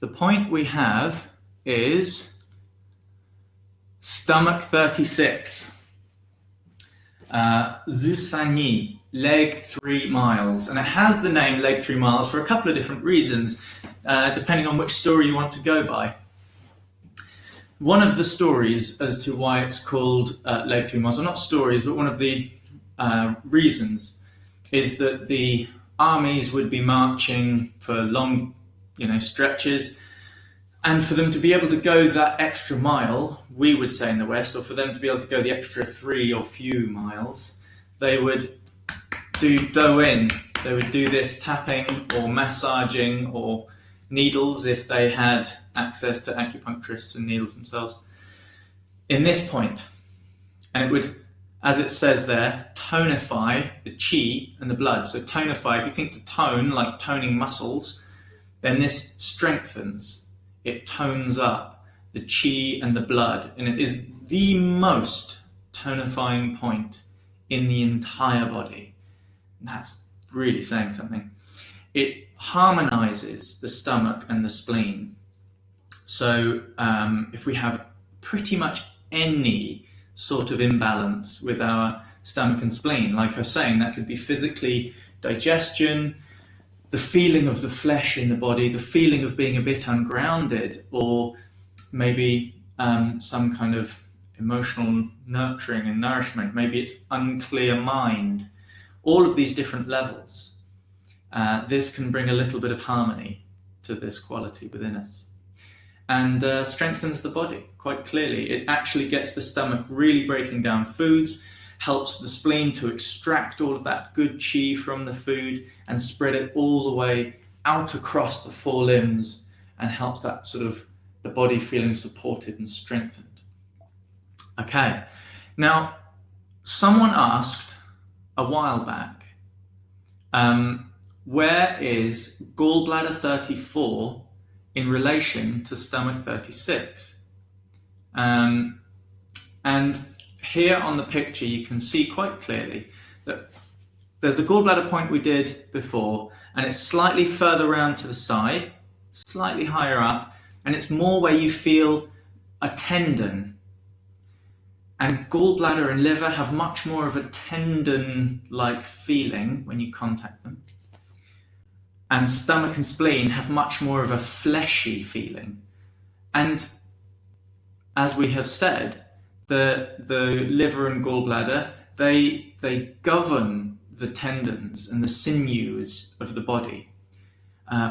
The point we have is stomach 36. Zusani, leg 3 miles. And it has the name leg 3 miles for a couple of different reasons, depending on which story you want to go by. One of the stories as to why it's called leg 3 miles, well, not stories, but one of the reasons is that the armies would be marching for long, stretches, and for them to be able to go that extra mile, we would say in the West, or for them to be able to go the extra 3 or few miles, they would do in. They would do this tapping or massaging or needles if they had access to acupuncturists and needles themselves in this point. And it would, as it says there, tonify the chi and the blood. So tonify, if you think to tone, like toning muscles, then this strengthens. It tones up the chi and the blood, and it is the most tonifying point in the entire body. And that's really saying something. It harmonizes the stomach and the spleen. So if we have pretty much any sort of imbalance with our stomach and spleen, like I was saying, that could be physically digestion, the feeling of the flesh in the body, the feeling of being a bit ungrounded, or maybe some kind of emotional nurturing and nourishment. Maybe it's unclear mind. All of these different levels. This can bring a little bit of harmony to this quality within us, and strengthens the body quite clearly. It actually gets the stomach really breaking down foods, helps the spleen to extract all of that good chi from the food and spread it all the way out across the 4 limbs, and helps that sort of the body feeling supported and strengthened. Okay, now someone asked a while back, where is gallbladder 34 in relation to stomach 36? And here on the picture you can see quite clearly that there's a gallbladder point we did before, and it's slightly further around to the side, slightly higher up, and it's more where you feel a tendon. And gallbladder and liver have much more of a tendon-like feeling when you contact them. And stomach and spleen have much more of a fleshy feeling. And as we have said, the liver and gallbladder, they govern the tendons and the sinews of the body,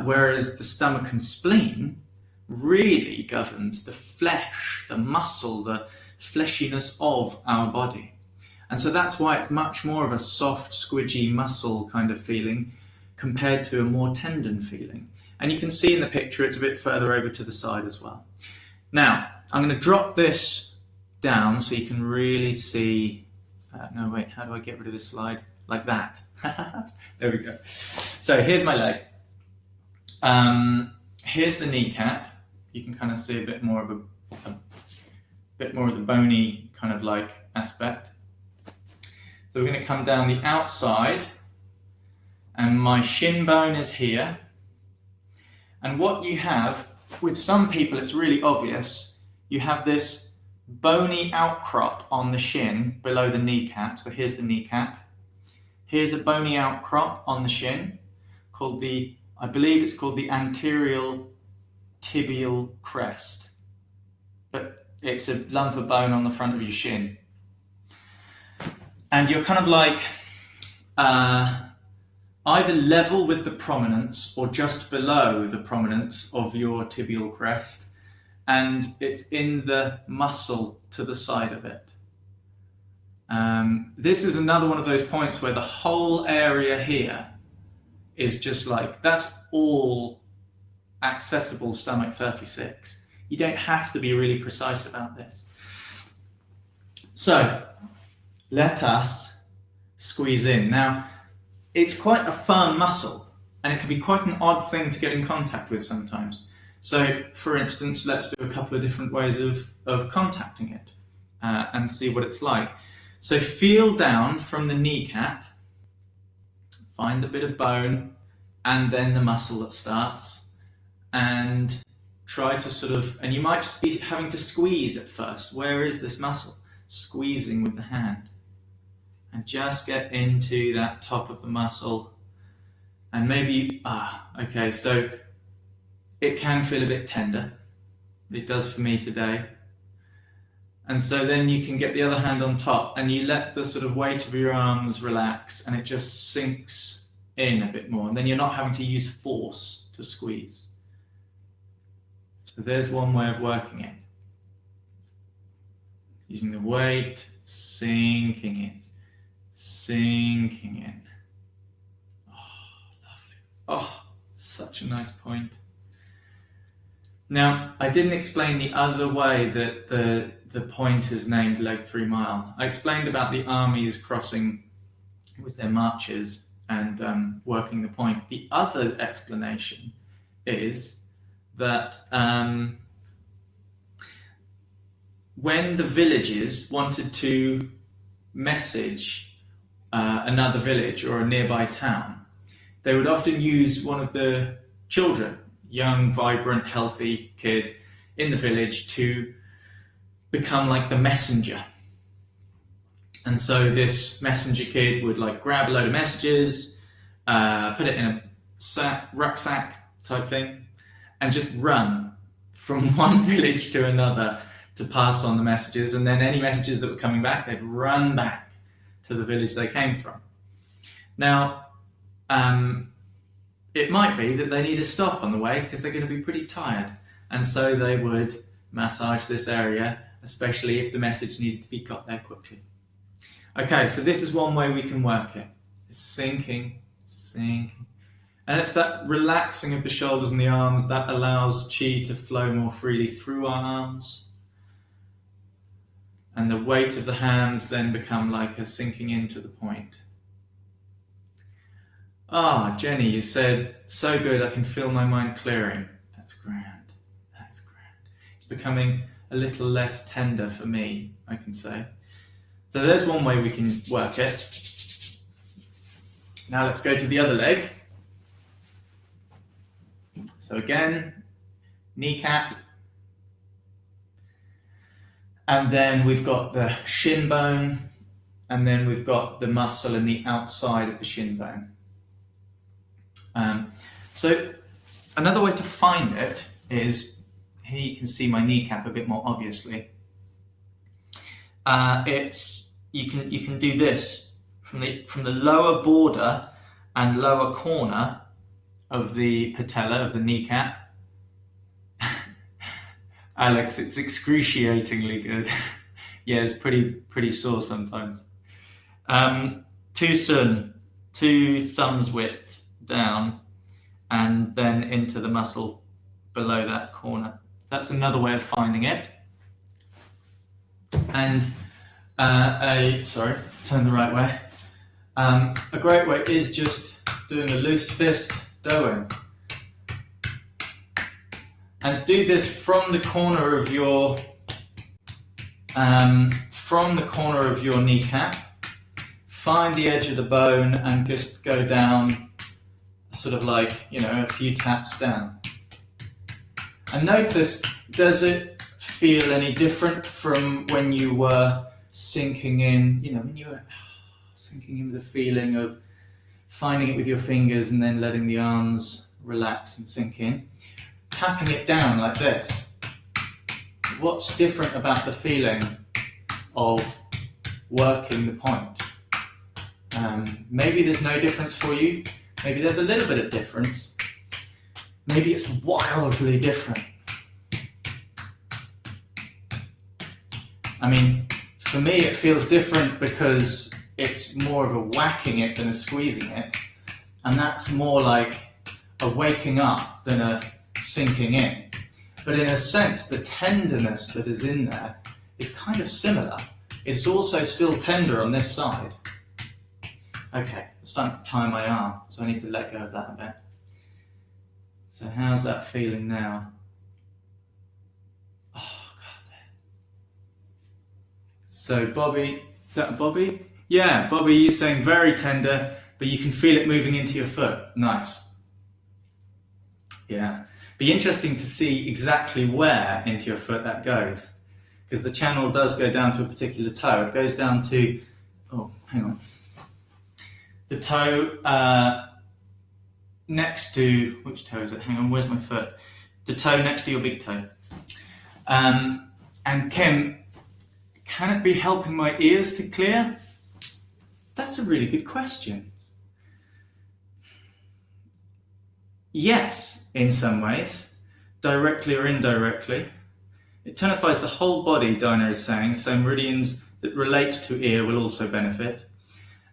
whereas the stomach and spleen really governs the flesh, the muscle, the fleshiness of our body. And so that's why it's much more of a soft, squidgy muscle kind of feeling compared to a more tendon feeling. And you can see in the picture it's a bit further over to the side as well. Now, I'm going to drop this down so you can really see. No, wait, how do I get rid of this slide? Like that. There we go. So here's my leg. Here's the kneecap. You can kind of see a bit more of the bony kind of like aspect. So we're going to come down the outside, and my shin bone is here. And what you have, with some people it's really obvious, you have this bony outcrop on the shin below the kneecap. So here's the kneecap. Here's a bony outcrop on the shin called I believe it's called the anterior tibial crest. But it's a lump of bone on the front of your shin. And you're kind of like either level with the prominence or just below the prominence of your tibial crest. And it's in the muscle to the side of it. This is another one of those points where the whole area here is just like, that's all accessible stomach 36. You don't have to be really precise about this. So let us squeeze in. Now, it's quite a firm muscle, and it can be quite an odd thing to get in contact with sometimes. So, for instance, let's do a couple of different ways of contacting it and see what it's like. So feel down from the kneecap, find the bit of bone, and then the muscle that starts, and try to sort of, and you might just be having to squeeze at first. Where is this muscle? Squeezing with the hand. And just get into that top of the muscle. And maybe, okay, so it can feel a bit tender. It does for me today. And so then you can get the other hand on top and you let the sort of weight of your arms relax and it just sinks in a bit more. And then you're not having to use force to squeeze. So there's one way of working it. Using the weight, sinking in, sinking in. Oh, lovely. Oh, such a nice point. Now, I didn't explain the other way that the point is named leg 3 mile. I explained about the armies crossing with their marches and working the point. The other explanation is that when the villages wanted to message another village or a nearby town, they would often use one of the children, young, vibrant, healthy kid in the village, to become like the messenger. And so this messenger kid would like grab a load of messages, put it in a rucksack type thing, and just run from one village to another to pass on the messages. And then any messages that were coming back, they'd run back to the village they came from. Now, it might be that they need to stop on the way because they're going to be pretty tired. And so they would massage this area, especially if the message needed to be got there quickly. Okay, so this is one way we can work it. It's sinking, sinking. And it's that relaxing of the shoulders and the arms that allows chi to flow more freely through our arms. And the weight of the hands then become like a sinking into the point. Jenny, you said, so good, I can feel my mind clearing. That's grand, that's grand. It's becoming a little less tender for me, I can say. So there's one way we can work it. Now let's go to the other leg. So again, kneecap. And then we've got the shin bone, and then we've got the muscle in the outside of the shin bone. So another way to find it is, here you can see my kneecap a bit more obviously. You can do this from the lower border and lower corner of the patella of the kneecap. Alex, it's excruciatingly good. Yeah, it's pretty sore sometimes. Two thumbs width down, and then into the muscle below that corner. That's another way of finding it. And turn the right way. A great way is just doing a loose fist doing. And do this from the corner of your kneecap. Find the edge of the bone and just go down, sort of like, a few taps down. And notice, does it feel any different from when you were sinking in? When you were sinking in with the feeling of finding it with your fingers and then letting the arms relax and sink in. Tapping it down like this. What's different about the feeling of working the point? Maybe there's no difference for you. Maybe there's a little bit of difference. Maybe it's wildly different. I mean, for me it feels different because it's more of a whacking it than a squeezing it. And that's more like a waking up than a sinking in. But in a sense, the tenderness that is in there is kind of similar. It's also still tender on this side. Okay, I'm starting to tie my arm, so I need to let go of that a bit. So how's that feeling now? Oh, God. So Bobby, is that Bobby? Yeah, Bobby, you're saying very tender, but you can feel it moving into your foot. Nice. Yeah. Be interesting to see exactly where into your foot that goes, because the channel does go down to a particular toe. It goes down to, oh, hang on, the toe next to, which toe is it? Hang on, where's my foot? The toe next to your big toe. And Kim, can it be helping my ears to clear? That's a really good question. Yes, in some ways, directly or indirectly. It tonifies the whole body, Dinah is saying, so meridians that relate to ear will also benefit.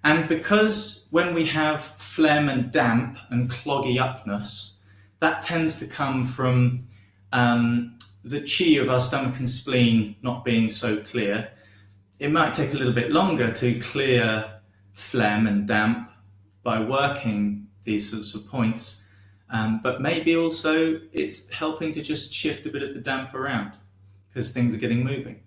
And because when we have phlegm and damp and cloggy upness, that tends to come from the chi of our stomach and spleen not being so clear, it might take a little bit longer to clear phlegm and damp by working these sorts of points, but maybe also it's helping to just shift a bit of the damp around because things are getting moving.